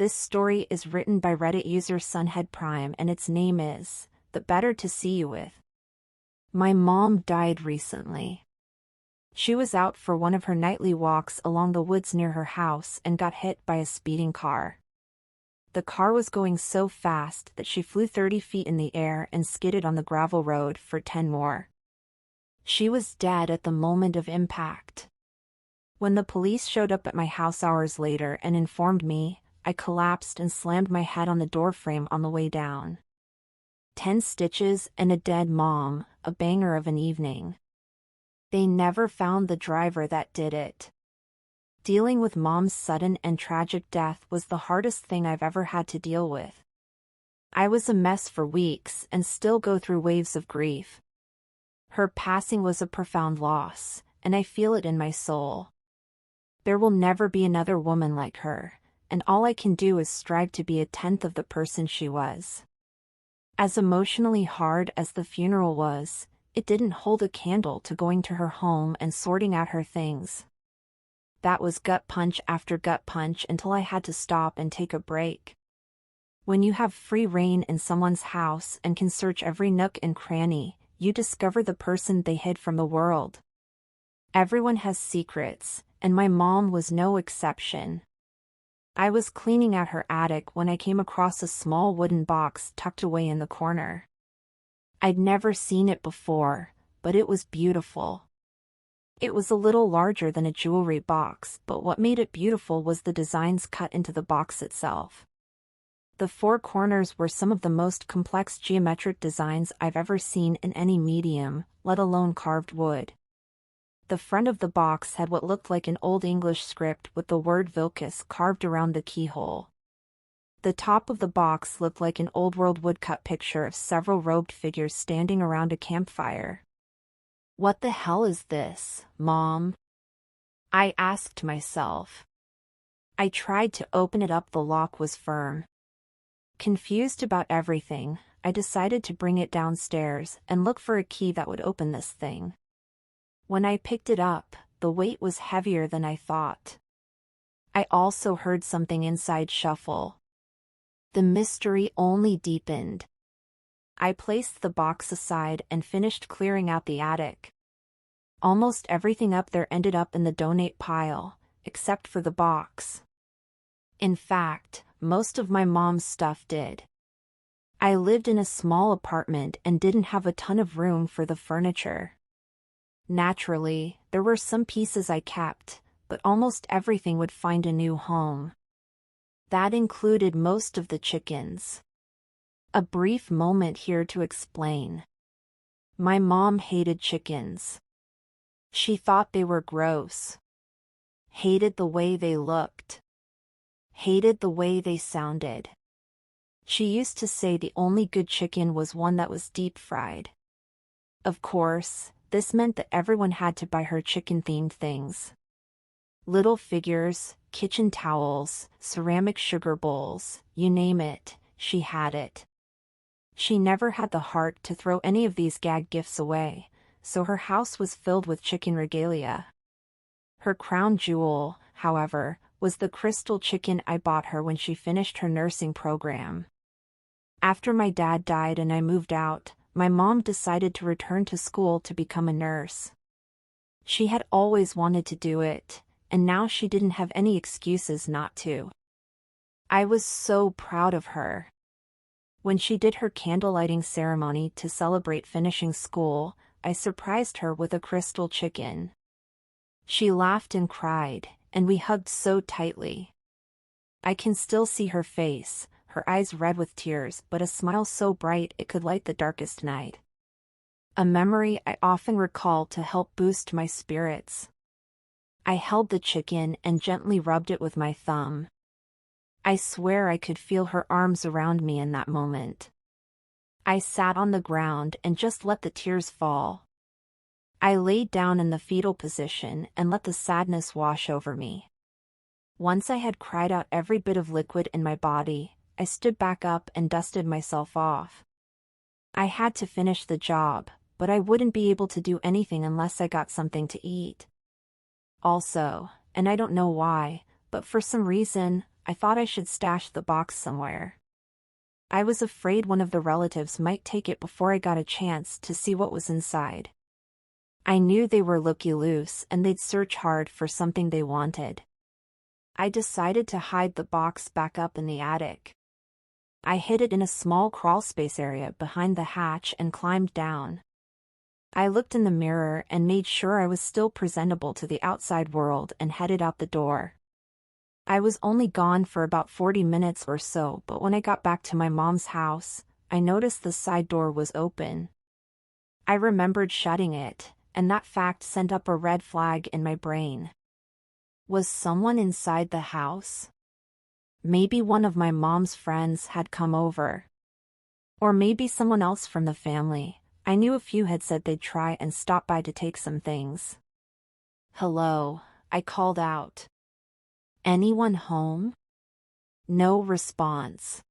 This story is written by RedditUser SunHeadPrime and its name is The Better to See You With. My mom died recently. She was out for one of her nightly walks along the woods near her house and got hit by a speeding car. The car was going so fast that she flew 30 feet in the air and skidded on the gravel road for 10 more. She was dead at the moment of impact. When the police showed up at my house hours later and informed me, I collapsed and slammed my head on the doorframe on the way down. 10 stitches and a dead mom, a banger of an evening. They never found the driver that did it. Dealing with Mom's sudden and tragic death was the hardest thing I've ever had to deal with. I was a mess for weeks and still go through waves of grief. Her passing was a profound loss, and I feel it in my soul. There will never be another woman like her, and all I can do is strive to be a tenth of the person she was. As emotionally hard as the funeral was, it didn't hold a candle to going to her home and sorting out her things. That was gut punch after gut punch until I had to stop and take a break. When you have free rein in someone's house and can search every nook and cranny, you discover the person they hid from the world. Everyone has secrets, and my mom was no exception. I was cleaning out her attic when I came across a small wooden box tucked away in the corner. I'd never seen it before, but it was beautiful. It was a little larger than a jewelry box, but what made it beautiful was the designs cut into the box itself. The 4 corners were some of the most complex geometric designs I've ever seen in any medium, let alone carved wood. The front of the box had what looked like an Old English script with the word Vilcus carved around the keyhole. The top of the box looked like an old-world woodcut picture of several robed figures standing around a campfire. "What the hell is this, Mom?" I asked myself. I tried to open it up. The lock was firm. Confused about everything, I decided to bring it downstairs and look for a key that would open this thing. When I picked it up, the weight was heavier than I thought. I also heard something inside shuffle. The mystery only deepened. I placed the box aside and finished clearing out the attic. Almost everything up there ended up in the donate pile, except for the box. In fact, most of my mom's stuff did. I lived in a small apartment and didn't have a ton of room for the furniture. Naturally, there were some pieces I kept, but almost everything would find a new home. That included most of the chickens. A brief moment here to explain. My mom hated chickens. She thought they were gross. Hated the way they looked. Hated the way they sounded. She used to say the only good chicken was one that was deep fried. Of course, this meant that everyone had to buy her chicken-themed things. Little figures, kitchen towels, ceramic sugar bowls, you name it, she had it. She never had the heart to throw any of these gag gifts away, so her house was filled with chicken regalia. Her crown jewel, however, was the crystal chicken I bought her when she finished her nursing program. After my dad died and I moved out, my mom decided to return to school to become a nurse. She had always wanted to do it, and now she didn't have any excuses not to. I was so proud of her. When she did her candlelighting ceremony to celebrate finishing school, I surprised her with a crystal chicken. She laughed and cried, and we hugged so tightly. I can still see her face, her eyes red with tears, but a smile so bright it could light the darkest night. A memory I often recall to help boost my spirits. I held the chicken and gently rubbed it with my thumb. I swear I could feel her arms around me in that moment. I sat on the ground and just let the tears fall. I laid down in the fetal position and let the sadness wash over me. Once I had cried out every bit of liquid in my body, I stood back up and dusted myself off. I had to finish the job, but I wouldn't be able to do anything unless I got something to eat. Also, and I don't know why, but for some reason, I thought I should stash the box somewhere. I was afraid one of the relatives might take it before I got a chance to see what was inside. I knew they were looky-loose and they'd search hard for something they wanted. I decided to hide the box back up in the attic. I hid it in a small crawlspace area behind the hatch and climbed down. I looked in the mirror and made sure I was still presentable to the outside world and headed out the door. I was only gone for about 40 minutes or so, but when I got back to my mom's house, I noticed the side door was open. I remembered shutting it, and that fact sent up a red flag in my brain. Was someone inside the house? Maybe one of my mom's friends had come over. Or maybe someone else from the family. I knew a few had said they'd try and stop by to take some things. "Hello," I called out. "Anyone home?" No response.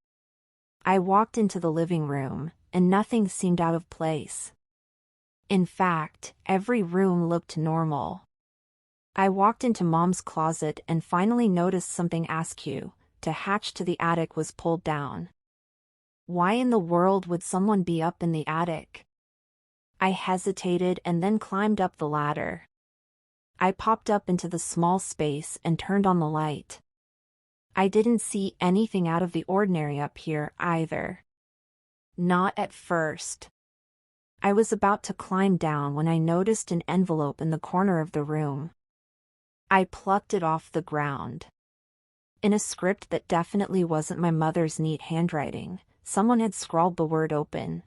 I walked into the living room, and nothing seemed out of place. In fact, every room looked normal. I walked into Mom's closet and finally noticed something askew. The hatch to the attic was pulled down. Why in the world would someone be up in the attic? I hesitated and then climbed up the ladder. I popped up into the small space and turned on the light. I didn't see anything out of the ordinary up here either. Not at first. I was about to climb down when I noticed an envelope in the corner of the room. I plucked it off the ground. In a script that definitely wasn't my mother's neat handwriting, someone had scrawled the word "open."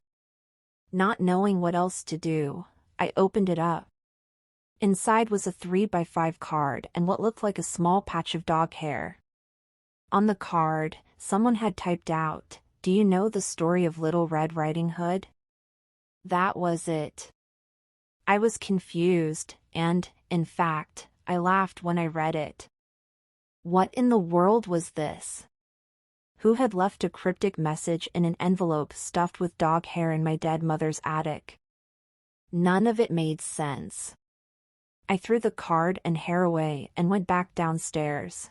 Not knowing what else to do, I opened it up. Inside was a 3x5 card and what looked like a small patch of dog hair. On the card, someone had typed out, "Do you know the story of Little Red Riding Hood?" That was it. I was confused, and, in fact, I laughed when I read it. What in the world was this? Who had left a cryptic message in an envelope stuffed with dog hair in my dead mother's attic? None of it made sense. I threw the card and hair away and went back downstairs.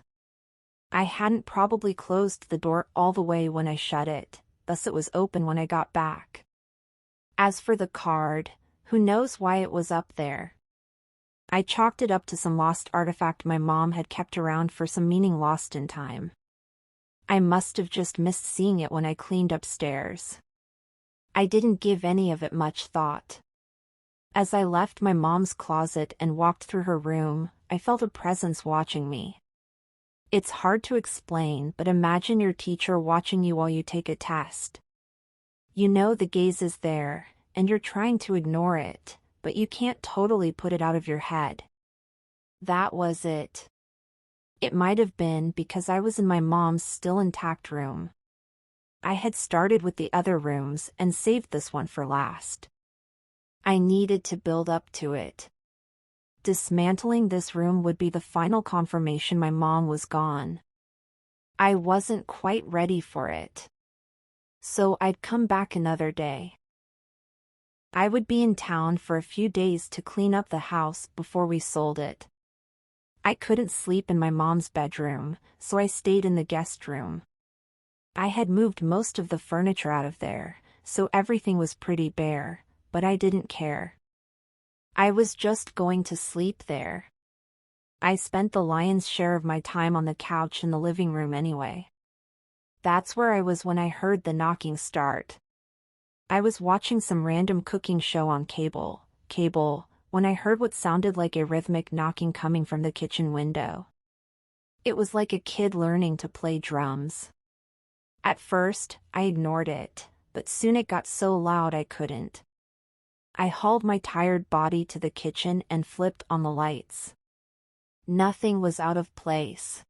I hadn't probably closed the door all the way when I shut it, thus it was open when I got back. As for the card, who knows why it was up there? I chalked it up to some lost artifact my mom had kept around for some meaning lost in time. I must have just missed seeing it when I cleaned upstairs. I didn't give any of it much thought. As I left my mom's closet and walked through her room, I felt a presence watching me. It's hard to explain, but imagine your teacher watching you while you take a test. You know the gaze is there, and you're trying to ignore it, but you can't totally put it out of your head. That was it. It might have been because I was in my mom's still intact room. I had started with the other rooms and saved this one for last. I needed to build up to it. Dismantling this room would be the final confirmation my mom was gone. I wasn't quite ready for it. So I'd come back another day. I would be in town for a few days to clean up the house before we sold it. I couldn't sleep in my mom's bedroom, so I stayed in the guest room. I had moved most of the furniture out of there, so everything was pretty bare, but I didn't care. I was just going to sleep there. I spent the lion's share of my time on the couch in the living room anyway. That's where I was when I heard the knocking start. I was watching some random cooking show on cable, when I heard what sounded like a rhythmic knocking coming from the kitchen window. It was like a kid learning to play drums. At first, I ignored it, but soon it got so loud I couldn't. I hauled my tired body to the kitchen and flipped on the lights. Nothing was out of place.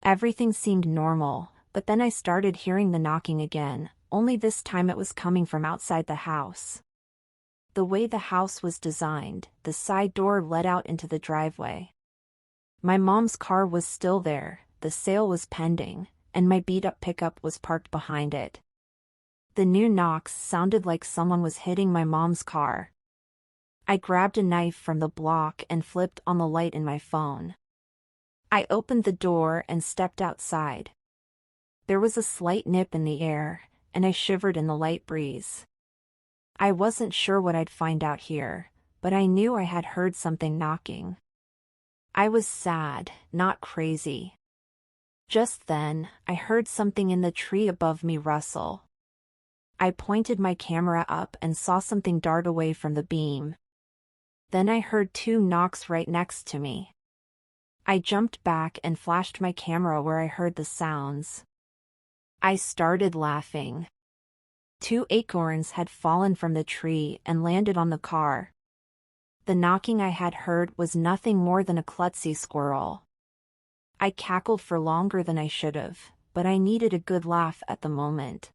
Everything seemed normal, but then I started hearing the knocking again, only this time it was coming from outside the house. The way the house was designed, the side door led out into the driveway. My mom's car was still there, the sale was pending, and my beat-up pickup was parked behind it. The new knocks sounded like someone was hitting my mom's car. I grabbed a knife from the block and flipped on the light in my phone. I opened the door and stepped outside. There was a slight nip in the air, and I shivered in the light breeze. I wasn't sure what I'd find out here, but I knew I had heard something knocking. I was sad, not crazy. Just then, I heard something in the tree above me rustle. I pointed my camera up and saw something dart away from the beam. Then I heard 2 knocks right next to me. I jumped back and flashed my camera where I heard the sounds. I started laughing. 2 acorns had fallen from the tree and landed on the car. The knocking I had heard was nothing more than a klutzy squirrel. I cackled for longer than I should have, but I needed a good laugh at the moment.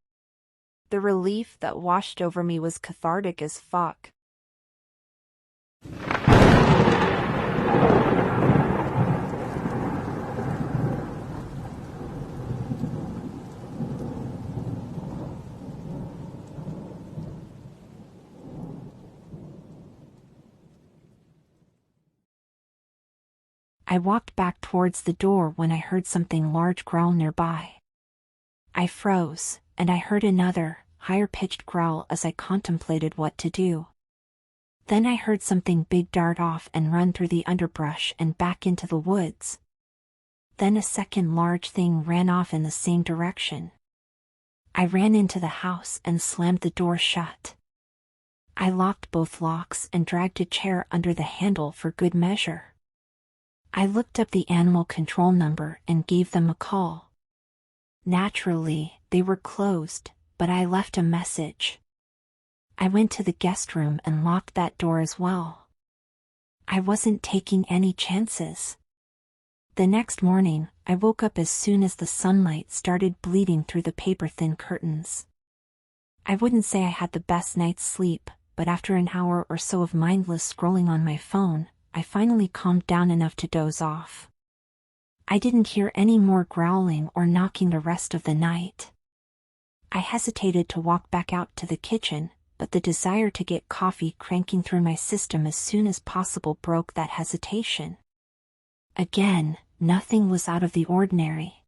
The relief that washed over me was cathartic as fuck. I walked back towards the door when I heard something large growl nearby. I froze, and I heard another, higher-pitched growl as I contemplated what to do. Then I heard something big dart off and run through the underbrush and back into the woods. Then a second large thing ran off in the same direction. I ran into the house and slammed the door shut. I locked both locks and dragged a chair under the handle for good measure. I looked up the animal control number and gave them a call. Naturally, they were closed, but I left a message. I went to the guest room and locked that door as well. I wasn't taking any chances. The next morning, I woke up as soon as the sunlight started bleeding through the paper-thin curtains. I wouldn't say I had the best night's sleep, but after an hour or so of mindless scrolling on my phone, I finally calmed down enough to doze off. I didn't hear any more growling or knocking the rest of the night. I hesitated to walk back out to the kitchen, but the desire to get coffee cranking through my system as soon as possible broke that hesitation. Again, nothing was out of the ordinary.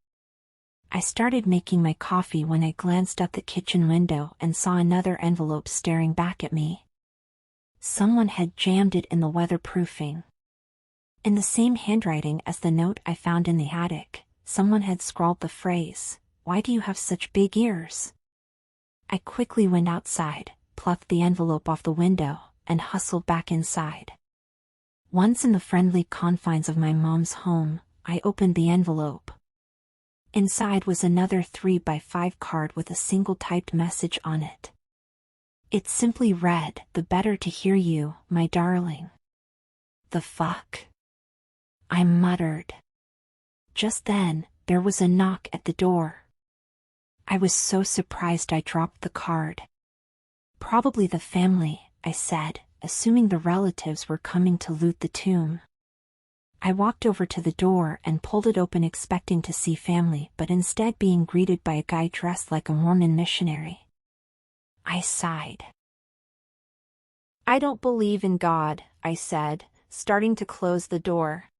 I started making my coffee when I glanced out the kitchen window and saw another envelope staring back at me. Someone had jammed it in the weatherproofing. In the same handwriting as the note I found in the attic, someone had scrawled the phrase, "Why do you have such big ears?" I quickly went outside, plucked the envelope off the window, and hustled back inside. Once in the friendly confines of my mom's home, I opened the envelope. Inside was another 3x5 card with a single typed message on it. It simply read, "The better to hear you, my darling." The fuck? I muttered. Just then, there was a knock at the door. I was so surprised I dropped the card. "Probably the family," I said, assuming the relatives were coming to loot the tomb. I walked over to the door and pulled it open expecting to see family, but instead being greeted by a guy dressed like a Mormon missionary. I sighed. "I don't believe in God," I said, starting to close the door.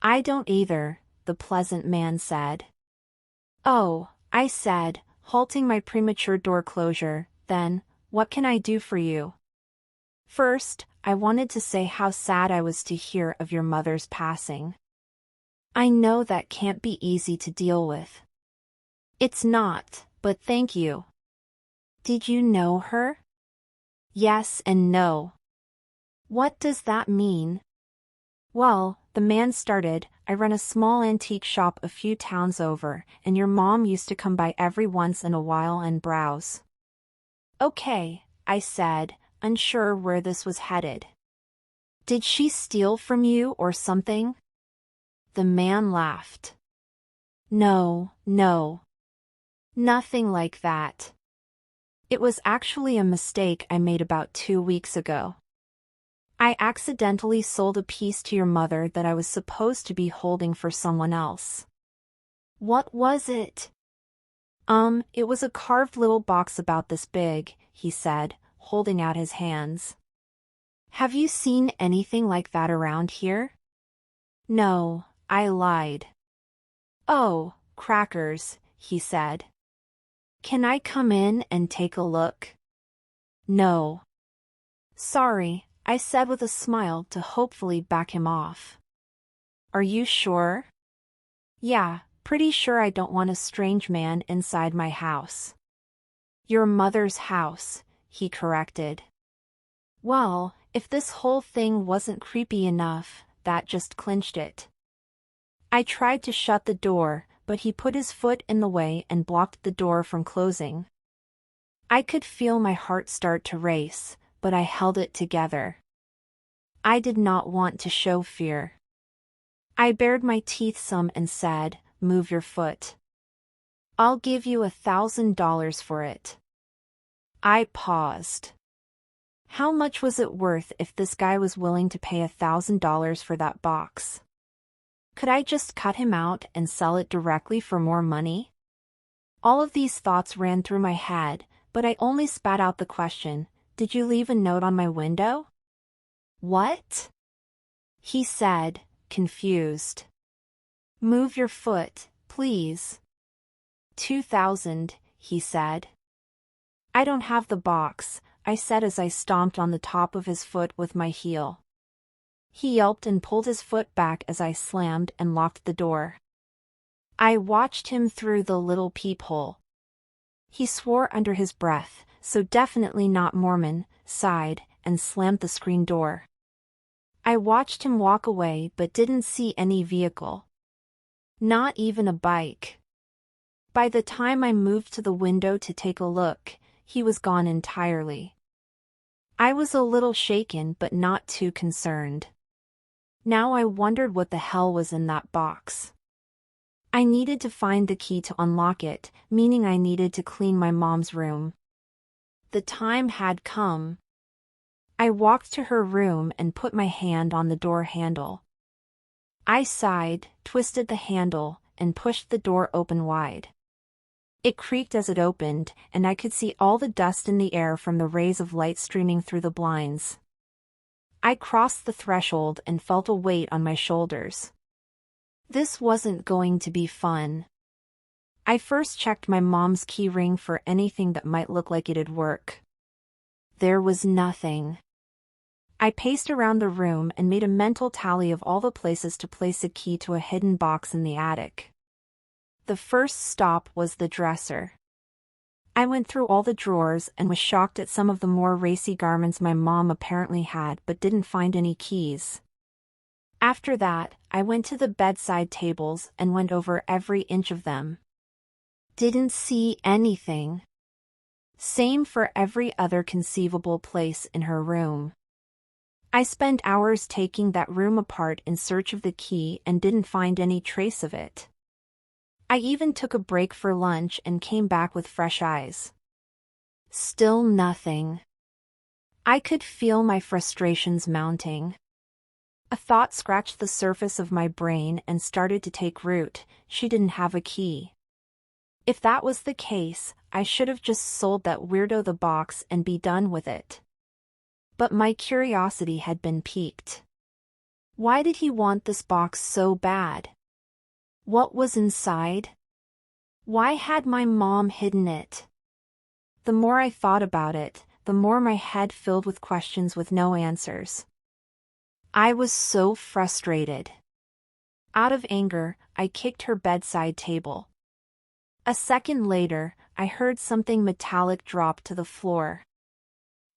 "I don't either," the pleasant man said. "Oh," I said, halting my premature door closure, "then, what can I do for you?" "First, I wanted to say how sad I was to hear of your mother's passing. I know that can't be easy to deal with." "It's not, but thank you." "Did you know her?" "Yes and no." "What does that mean?" "Well," the man started, "I run a small antique shop a few towns over, and your mom used to come by every once in a while and browse." "Okay," I said, unsure where this was headed. "Did she steal from you or something?" The man laughed. No. Nothing like that. It was actually a mistake I made about 2 weeks ago. I accidentally sold a piece to your mother that I was supposed to be holding for someone else." "What was it?" It was a carved little box about this big," he said, holding out his hands. "Have you seen anything like that around here?" "No," I lied. "Oh, crackers," he said. "Can I come in and take a look?" "No." "Sorry," I said with a smile to hopefully back him off. "Are you sure?" "Yeah, pretty sure I don't want a strange man inside my house." "Your mother's house," he corrected. Well, if this whole thing wasn't creepy enough, that just clinched it. I tried to shut the door, but he put his foot in the way and blocked the door from closing. I could feel my heart start to race, but I held it together. I did not want to show fear. I bared my teeth some and said, "Move your foot. I'll give you $1,000 for it." I paused. How much was it worth if this guy was willing to pay $1,000 for that box? Could I just cut him out and sell it directly for more money? All of these thoughts ran through my head, but I only spat out the question, "Did you leave a note on my window?" "What?" he said, confused. "Move your foot, please." 2,000, he said. "I don't have the box," I said as I stomped on the top of his foot with my heel. He yelped and pulled his foot back as I slammed and locked the door. I watched him through the little peephole. He swore under his breath, "So definitely not Mormon," sighed, and slammed the screen door. I watched him walk away but didn't see any vehicle. Not even a bike. By the time I moved to the window to take a look, he was gone entirely. I was a little shaken but not too concerned. Now I wondered what the hell was in that box. I needed to find the key to unlock it, meaning I needed to clean my mom's room. The time had come. I walked to her room and put my hand on the door handle. I sighed, twisted the handle, and pushed the door open wide. It creaked as it opened, and I could see all the dust in the air from the rays of light streaming through the blinds. I crossed the threshold and felt a weight on my shoulders. This wasn't going to be fun. I first checked my mom's key ring for anything that might look like it'd work. There was nothing. I paced around the room and made a mental tally of all the places to place a key to a hidden box in the attic. The first stop was the dresser. I went through all the drawers and was shocked at some of the more racy garments my mom apparently had but didn't find any keys. After that, I went to the bedside tables and went over every inch of them. Didn't see anything. Same for every other conceivable place in her room. I spent hours taking that room apart in search of the key and didn't find any trace of it. I even took a break for lunch and came back with fresh eyes. Still nothing. I could feel my frustrations mounting. A thought scratched the surface of my brain and started to take root: she didn't have a key. If that was the case, I should have just sold that weirdo the box and be done with it. But my curiosity had been piqued. Why did he want this box so bad? What was inside? Why had my mom hidden it? The more I thought about it, the more my head filled with questions with no answers. I was so frustrated. Out of anger, I kicked her bedside table. A second later, I heard something metallic drop to the floor.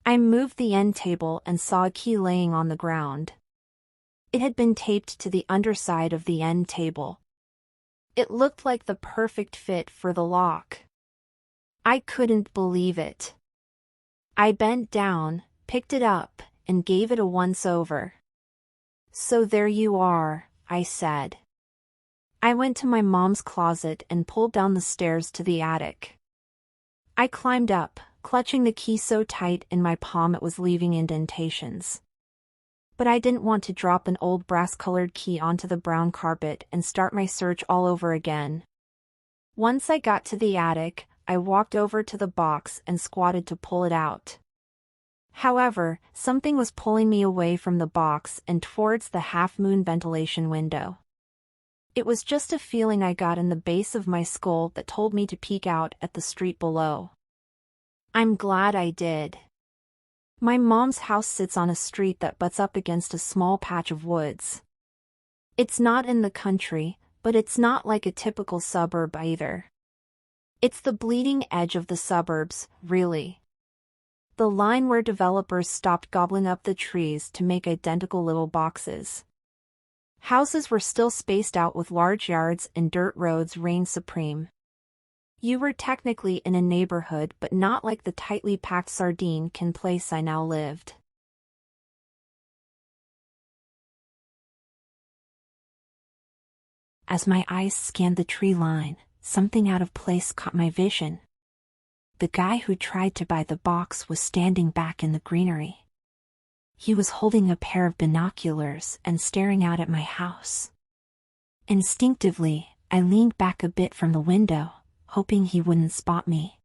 I moved the end table and saw a key laying on the ground. It had been taped to the underside of the end table. It looked like the perfect fit for the lock. I couldn't believe it. I bent down, picked it up, and gave it a once-over. "So there you are," I said. I went to my mom's closet and pulled down the stairs to the attic. I climbed up, clutching the key so tight in my palm it was leaving indentations. But I didn't want to drop an old brass-colored key onto the brown carpet and start my search all over again. Once I got to the attic, I walked over to the box and squatted to pull it out. However, something was pulling me away from the box and towards the half-moon ventilation window. It was just a feeling I got in the base of my skull that told me to peek out at the street below. I'm glad I did. My mom's house sits on a street that butts up against a small patch of woods. It's not in the country, but it's not like a typical suburb either. It's the bleeding edge of the suburbs, really. The line where developers stopped gobbling up the trees to make identical little boxes. Houses were still spaced out with large yards and dirt roads reigned supreme. You were technically in a neighborhood, but not like the tightly packed sardine can place I now lived. As my eyes scanned the tree line, something out of place caught my vision. The guy who tried to buy the box was standing back in the greenery. He was holding a pair of binoculars and staring out at my house. Instinctively, I leaned back a bit from the window, hoping he wouldn't spot me.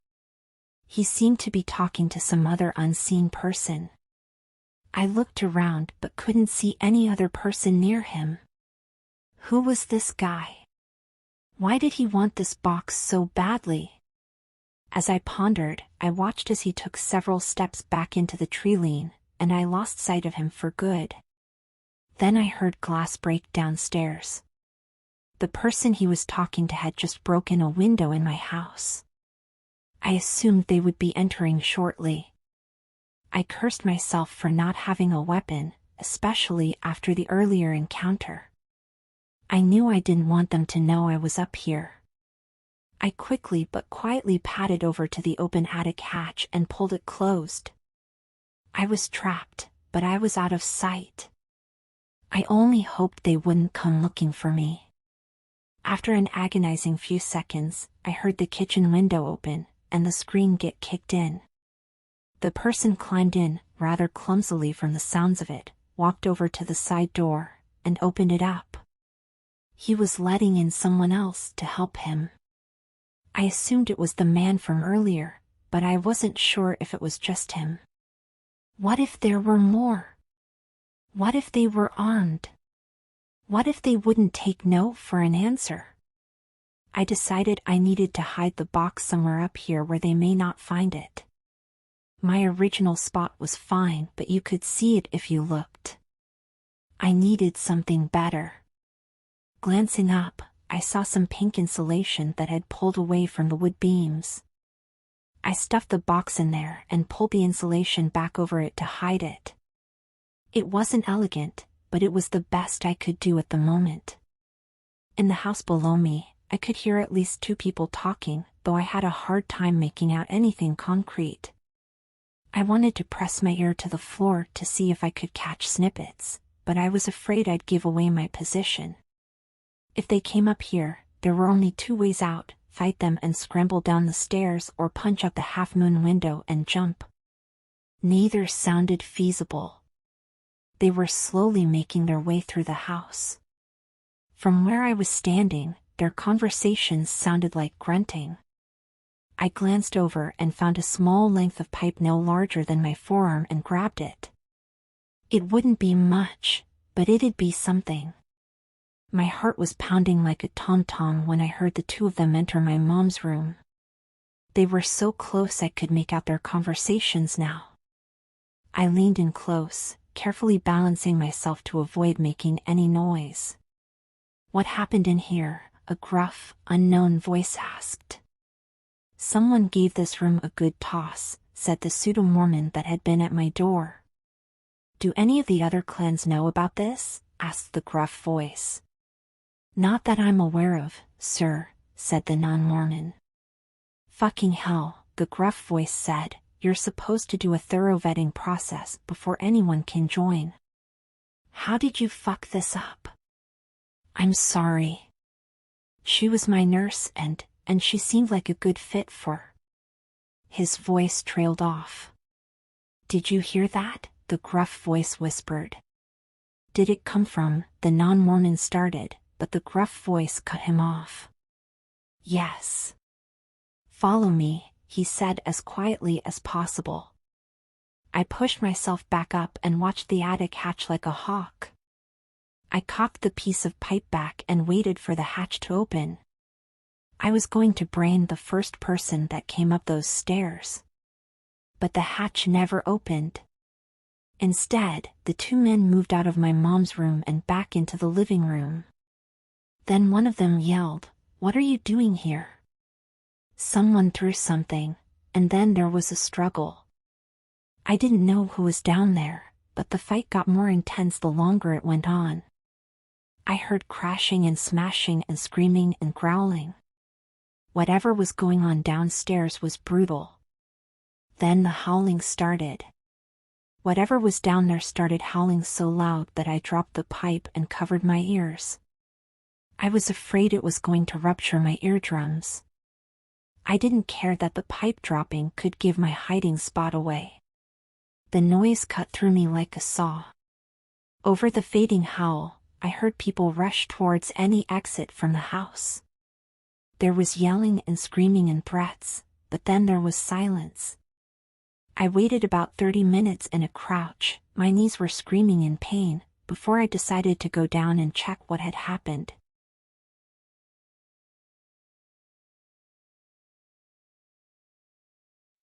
He seemed to be talking to some other unseen person. I looked around but couldn't see any other person near him. Who was this guy? Why did he want this box so badly? As I pondered, I watched as he took several steps back into the tree line, and I lost sight of him for good. Then I heard glass break downstairs. The person he was talking to had just broken a window in my house. I assumed they would be entering shortly. I cursed myself for not having a weapon, especially after the earlier encounter. I knew I didn't want them to know I was up here. I quickly but quietly padded over to the open attic hatch and pulled it closed. I was trapped, but I was out of sight. I only hoped they wouldn't come looking for me. After an agonizing few seconds, I heard the kitchen window open, and the screen get kicked in. The person climbed in, rather clumsily from the sounds of it, walked over to the side door, and opened it up. He was letting in someone else to help him. I assumed it was the man from earlier, but I wasn't sure if it was just him. What if there were more? What if they were armed? What if they wouldn't take no for an answer? I decided I needed to hide the box somewhere up here where they may not find it. My original spot was fine, but you could see it if you looked. I needed something better. Glancing up, I saw some pink insulation that had pulled away from the wood beams. I stuffed the box in there and pulled the insulation back over it to hide it. It wasn't elegant, but it was the best I could do at the moment. In the house below me, I could hear at least two people talking, though I had a hard time making out anything concrete. I wanted to press my ear to the floor to see if I could catch snippets, but I was afraid I'd give away my position. If they came up here, there were only two ways out: fight them and scramble down the stairs, or punch up the half-moon window and jump. Neither sounded feasible. They were slowly making their way through the house. From where I was standing, their conversations sounded like grunting. I glanced over and found a small length of pipe no larger than my forearm and grabbed it. It wouldn't be much, but it'd be something. My heart was pounding like a tom-tom when I heard the two of them enter my mom's room. They were so close I could make out their conversations now. I leaned in close, carefully balancing myself to avoid making any noise. "What happened in here?" a gruff, unknown voice asked. "Someone gave this room a good toss," said the pseudo-Mormon that had been at my door. "Do any of the other clans know about this?" asked the gruff voice. "Not that I'm aware of, sir," said the non-Mormon. "Fucking hell," the gruff voice said, "you're supposed to do a thorough vetting process before anyone can join. How did you fuck this up?" "I'm sorry. She was my nurse and she seemed like a good fit for..." His voice trailed off. "Did you hear that?" the gruff voice whispered. "Did it come from..." the non-Mormon started, but the gruff voice cut him off. "Yes. Follow me," he said as quietly as possible. I pushed myself back up and watched the attic hatch like a hawk. I cocked the piece of pipe back and waited for the hatch to open. I was going to brain the first person that came up those stairs. But the hatch never opened. Instead, the two men moved out of my mom's room and back into the living room. Then one of them yelled, "What are you doing here?" Someone threw something, and then there was a struggle. I didn't know who was down there, but the fight got more intense the longer it went on. I heard crashing and smashing and screaming and growling. Whatever was going on downstairs was brutal. Then the howling started. Whatever was down there started howling so loud that I dropped the pipe and covered my ears. I was afraid it was going to rupture my eardrums. I didn't care that the pipe dropping could give my hiding spot away. The noise cut through me like a saw. Over the fading howl, I heard people rush towards any exit from the house. There was yelling and screaming and threats, but then there was silence. I waited about 30 minutes in a crouch, my knees were screaming in pain, before I decided to go down and check what had happened.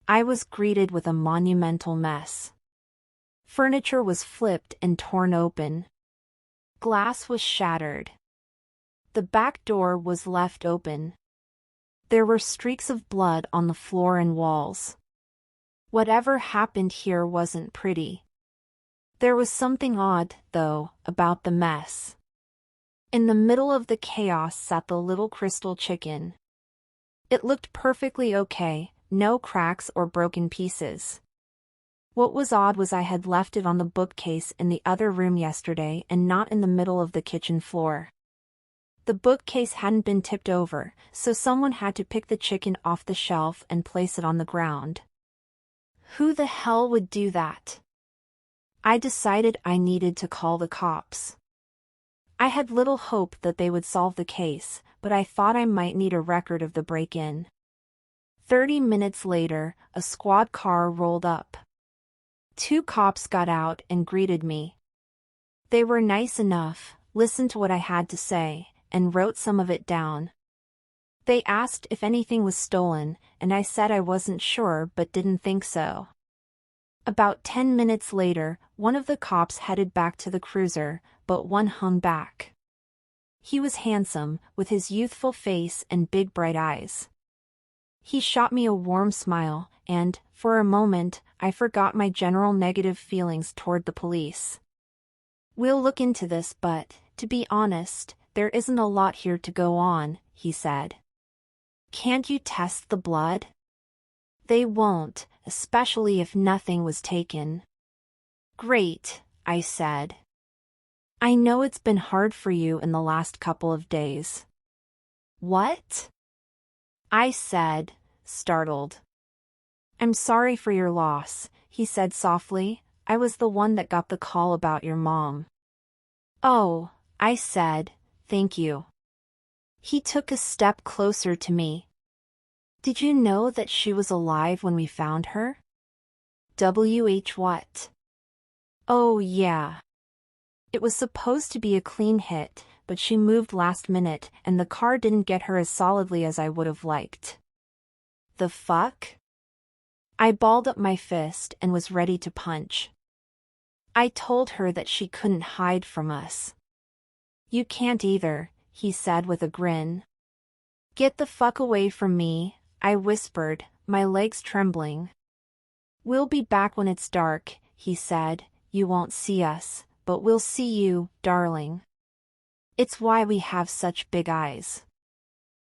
I was greeted with a monumental mess. Furniture was flipped and torn open. Glass was shattered. The back door was left open. There were streaks of blood on the floor and walls. Whatever happened here wasn't pretty. There was something odd, though, about the mess. In the middle of the chaos sat the little crystal chicken. It looked perfectly okay, no cracks or broken pieces. What was odd was I had left it on the bookcase in the other room yesterday and not in the middle of the kitchen floor. The bookcase hadn't been tipped over, so someone had to pick the chicken off the shelf and place it on the ground. Who the hell would do that? I decided I needed to call the cops. I had little hope that they would solve the case, but I thought I might need a record of the break-in. 30 minutes later, a squad car rolled up. 2 cops got out and greeted me. They were nice enough, listened to what I had to say, and wrote some of it down. They asked if anything was stolen, and I said I wasn't sure but didn't think so. About 10 minutes later, one of the cops headed back to the cruiser, but one hung back. He was handsome, with his youthful face and big bright eyes. He shot me a warm smile, and, for a moment, I forgot my general negative feelings toward the police. "We'll look into this, but, to be honest, there isn't a lot here to go on," he said. "Can't you test the blood?" "They won't, especially if nothing was taken." "Great," I said. "I know it's been hard for you in the last couple of days." "What?" I said, startled. "I'm sorry for your loss," he said softly. "I was the one that got the call about your mom." "Oh," I said, "thank you." He took a step closer to me. "Did you know that she was alive when we found her?" What? "Oh yeah. It was supposed to be a clean hit, but she moved last minute and the car didn't get her as solidly as I would have liked." The fuck? I balled up my fist and was ready to punch. I told her that she couldn't hide from us. "You can't either," he said with a grin. "Get the fuck away from me," I whispered, my legs trembling. "We'll be back when it's dark," he said. "You won't see us, but we'll see you, darling. It's why we have such big eyes."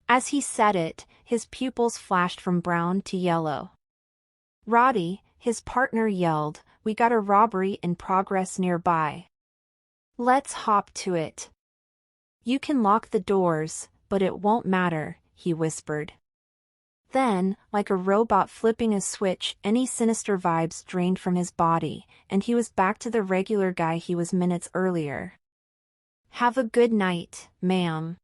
As he said it, his pupils flashed from brown to yellow. "Roddy," his partner yelled, "we got a robbery in progress nearby. Let's hop to it." "You can lock the doors, but it won't matter," he whispered. Then, like a robot flipping a switch, any sinister vibes drained from his body, and he was back to the regular guy he was minutes earlier. "Have a good night, ma'am."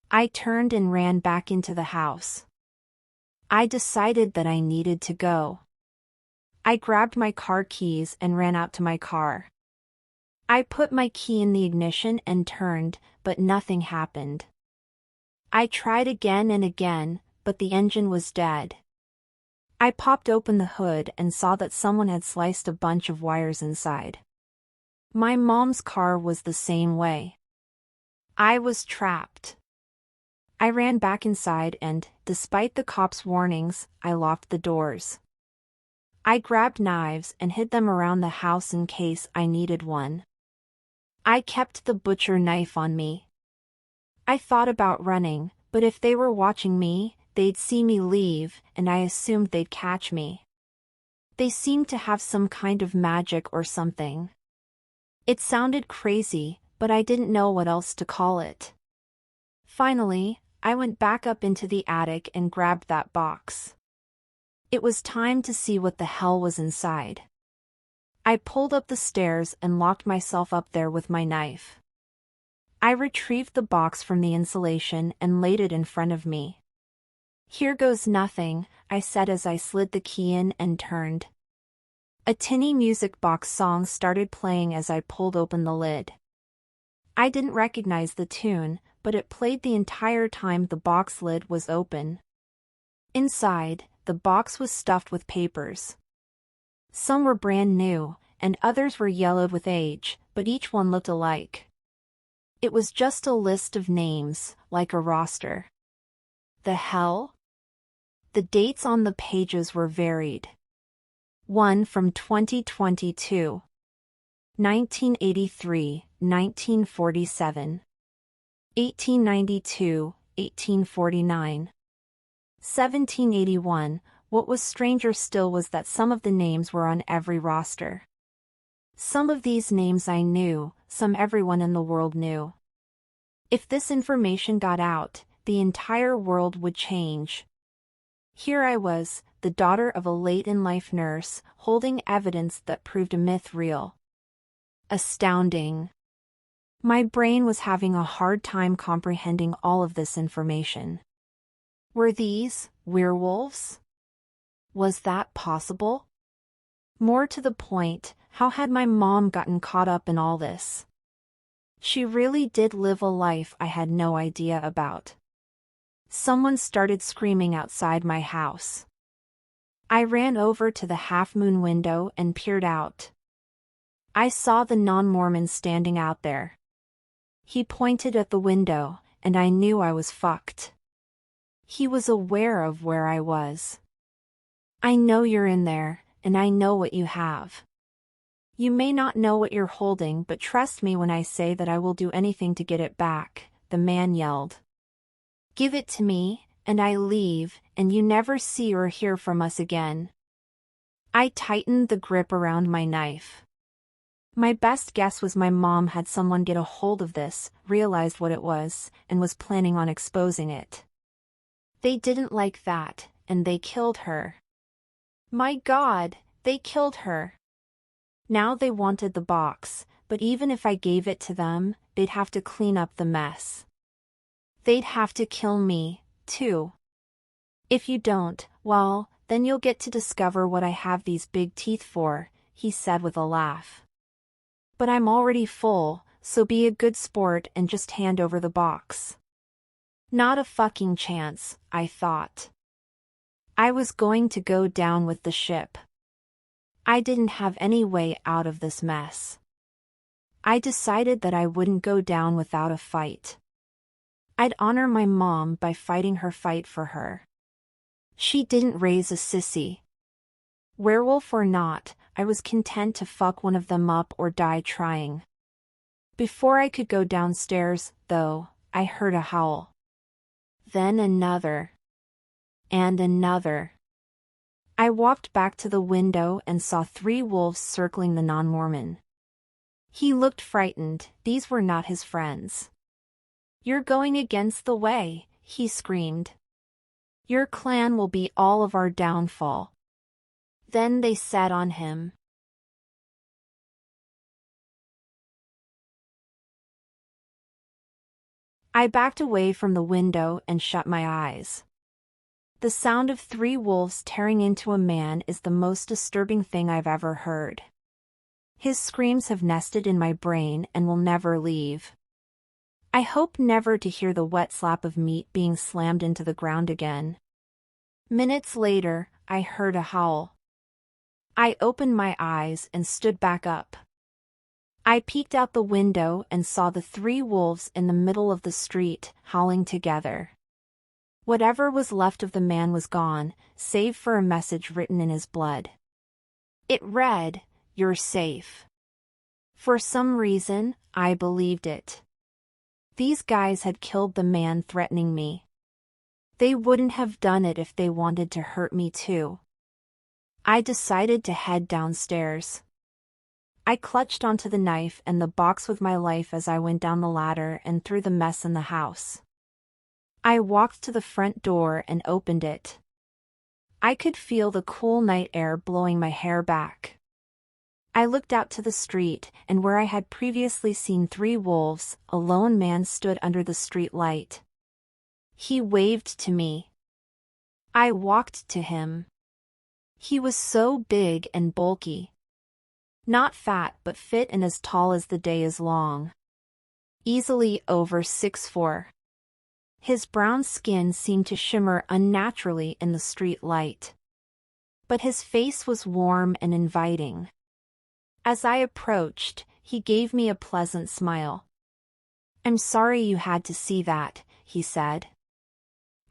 I turned and ran back into the house. I decided that I needed to go. I grabbed my car keys and ran out to my car. I put my key in the ignition and turned, but nothing happened. I tried again and again, but the engine was dead. I popped open the hood and saw that someone had sliced a bunch of wires inside. My mom's car was the same way. I was trapped. I ran back inside and, despite the cops' warnings, I locked the doors. I grabbed knives and hid them around the house in case I needed one. I kept the butcher knife on me. I thought about running, but if they were watching me, they'd see me leave, and I assumed they'd catch me. They seemed to have some kind of magic or something. It sounded crazy, but I didn't know what else to call it. Finally, I went back up into the attic and grabbed that box. It was time to see what the hell was inside. I pulled up the stairs and locked myself up there with my knife. I retrieved the box from the insulation and laid it in front of me. "Here goes nothing," I said as I slid the key in and turned. A tinny music box song started playing as I pulled open the lid. I didn't recognize the tune, but it played the entire time the box lid was open. Inside, the box was stuffed with papers. Some were brand new, and others were yellowed with age, but each one looked alike. It was just a list of names, like a roster. The hell? The dates on the pages were varied. One from 2022. 1983, 1947. 1892, 1849. 1781. What was stranger still was that some of the names were on every roster. Some of these names I knew, some everyone in the world knew. If this information got out, the entire world would change. Here I was, the daughter of a late-in-life nurse, holding evidence that proved a myth real. Astounding. My brain was having a hard time comprehending all of this information. Were these werewolves? Was that possible? More to the point, how had my mom gotten caught up in all this? She really did live a life I had no idea about. Someone started screaming outside my house. I ran over to the half-moon window and peered out. I saw the non-Mormon standing out there. He pointed at the window, and I knew I was fucked. He was aware of where I was. "I know you're in there, and I know what you have. You may not know what you're holding, but trust me when I say that I will do anything to get it back," the man yelled. "Give it to me, and I leave, and you never see or hear from us again." I tightened the grip around my knife. My best guess was my mom had someone get a hold of this, realized what it was, and was planning on exposing it. They didn't like that, and they killed her. My God, they killed her. Now they wanted the box, but even if I gave it to them, they'd have to clean up the mess. They'd have to kill me, too. "If you don't, well, then you'll get to discover what I have these big teeth for," he said with a laugh. "But I'm already full, so be a good sport and just hand over the box." Not a fucking chance, I thought. I was going to go down with the ship. I didn't have any way out of this mess. I decided that I wouldn't go down without a fight. I'd honor my mom by fighting her fight for her. She didn't raise a sissy. Werewolf or not, I was content to fuck one of them up or die trying. Before I could go downstairs, though, I heard a howl. Then another. And another. I walked back to the window and saw 3 wolves circling the non-Mormon. He looked frightened, these were not his friends. "You're going against the way," he screamed. "Your clan will be all of our downfall." Then they sat on him. I backed away from the window and shut my eyes. The sound of 3 wolves tearing into a man is the most disturbing thing I've ever heard. His screams have nested in my brain and will never leave. I hope never to hear the wet slap of meat being slammed into the ground again. Minutes later, I heard a howl. I opened my eyes and stood back up. I peeked out the window and saw the 3 wolves in the middle of the street, howling together. Whatever was left of the man was gone, save for a message written in his blood. It read, "You're safe." For some reason, I believed it. These guys had killed the man threatening me. They wouldn't have done it if they wanted to hurt me too. I decided to head downstairs. I clutched onto the knife and the box with my life as I went down the ladder and through the mess in the house. I walked to the front door and opened it. I could feel the cool night air blowing my hair back. I looked out to the street, and where I had previously seen 3 wolves, a lone man stood under the street light. He waved to me. I walked to him. He was so big and bulky. Not fat but fit and as tall as the day is long. Easily over 6'4". His brown skin seemed to shimmer unnaturally in the street light. But his face was warm and inviting. As I approached, he gave me a pleasant smile. "I'm sorry you had to see that," he said.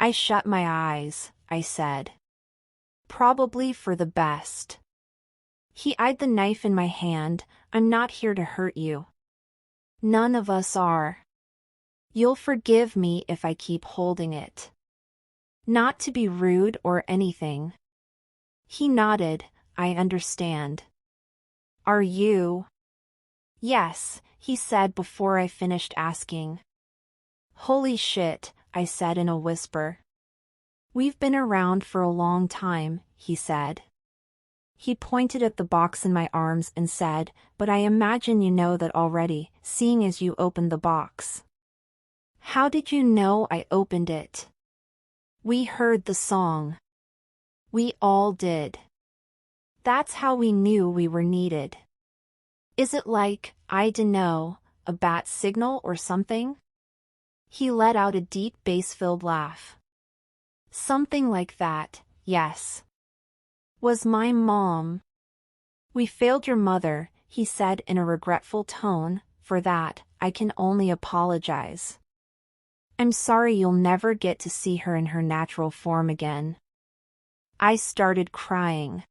I shut my eyes, I said. "Probably for the best." He eyed the knife in my hand. "I'm not here to hurt you." "None of us are." "You'll forgive me if I keep holding it." "Not to be rude or anything." He nodded. "I understand." "Are you?" "Yes," he said before I finished asking. "Holy shit," I said in a whisper. "We've been around for a long time," he said. He pointed at the box in my arms and said, "But I imagine you know that already, seeing as you opened the box." "How did you know I opened it?" "We heard the song." "We all did. That's how we knew we were needed." "Is it like, I dunno, a bat signal or something?" He let out a deep bass-filled laugh. "Something like that, yes." "Was my mom?" "We failed your mother," he said in a regretful tone. "For that, I can only apologize. I'm sorry you'll never get to see her in her natural form again." I started crying.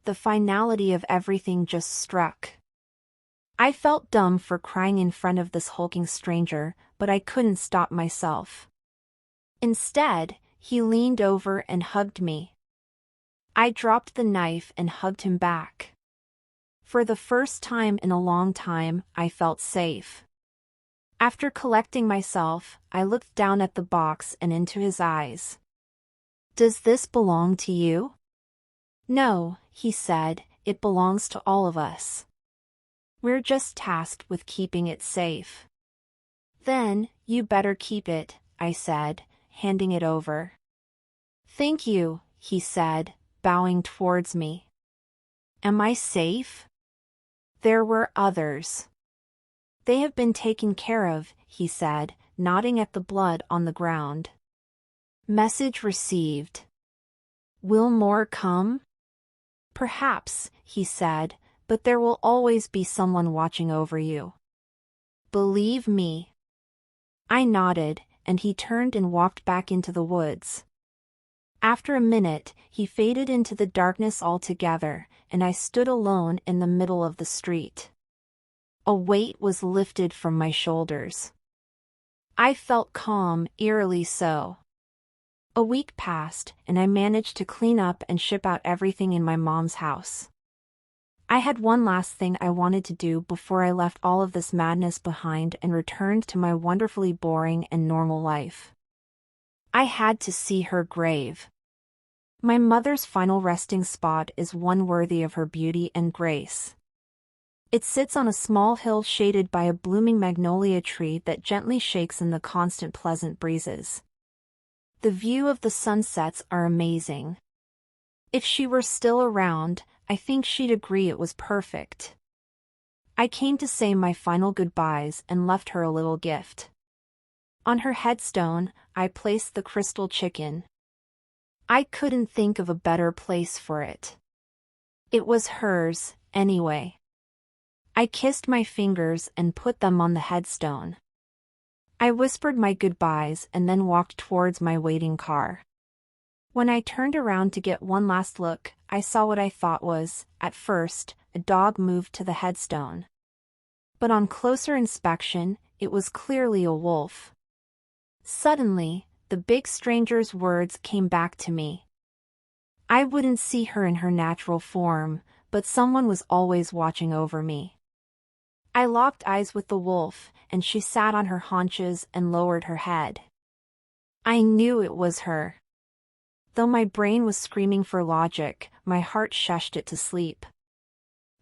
The finality of everything just struck. I felt dumb for crying in front of this hulking stranger, but I couldn't stop myself. Instead, he leaned over and hugged me. I dropped the knife and hugged him back. For the first time in a long time, I felt safe. After collecting myself, I looked down at the box and into his eyes. "Does this belong to you?" "No," he said, "it belongs to all of us. We're just tasked with keeping it safe." "Then, you better keep it," I said, handing it over. "Thank you," he said, bowing towards me. "Am I safe?" "There were others." "They have been taken care of," he said, nodding at the blood on the ground. "Message received." "Will more come?" "Perhaps," he said, "but there will always be someone watching over you." "Believe me." I nodded, and he turned and walked back into the woods. After a minute, he faded into the darkness altogether, and I stood alone in the middle of the street. A weight was lifted from my shoulders. I felt calm, eerily so. A week passed, and I managed to clean up and ship out everything in my mom's house. I had one last thing I wanted to do before I left all of this madness behind and returned to my wonderfully boring and normal life. I had to see her grave. My mother's final resting spot is one worthy of her beauty and grace. It sits on a small hill shaded by a blooming magnolia tree that gently shakes in the constant pleasant breezes. The view of the sunsets are amazing. If she were still around, I think she'd agree it was perfect. I came to say my final goodbyes and left her a little gift. On her headstone, I placed the crystal chicken. I couldn't think of a better place for it. It was hers, anyway. I kissed my fingers and put them on the headstone. I whispered my goodbyes and then walked towards my waiting car. When I turned around to get one last look, I saw what I thought was, at first, a dog moved to the headstone. But on closer inspection, it was clearly a wolf. Suddenly, the big stranger's words came back to me. I wouldn't see her in her natural form, but someone was always watching over me. I locked eyes with the wolf, and she sat on her haunches and lowered her head. I knew it was her. Though my brain was screaming for logic, my heart shushed it to sleep.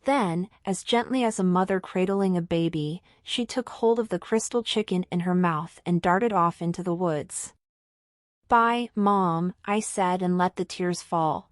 Then, as gently as a mother cradling a baby, she took hold of the crystal chicken in her mouth and darted off into the woods. "Bye, Mom," I said and let the tears fall.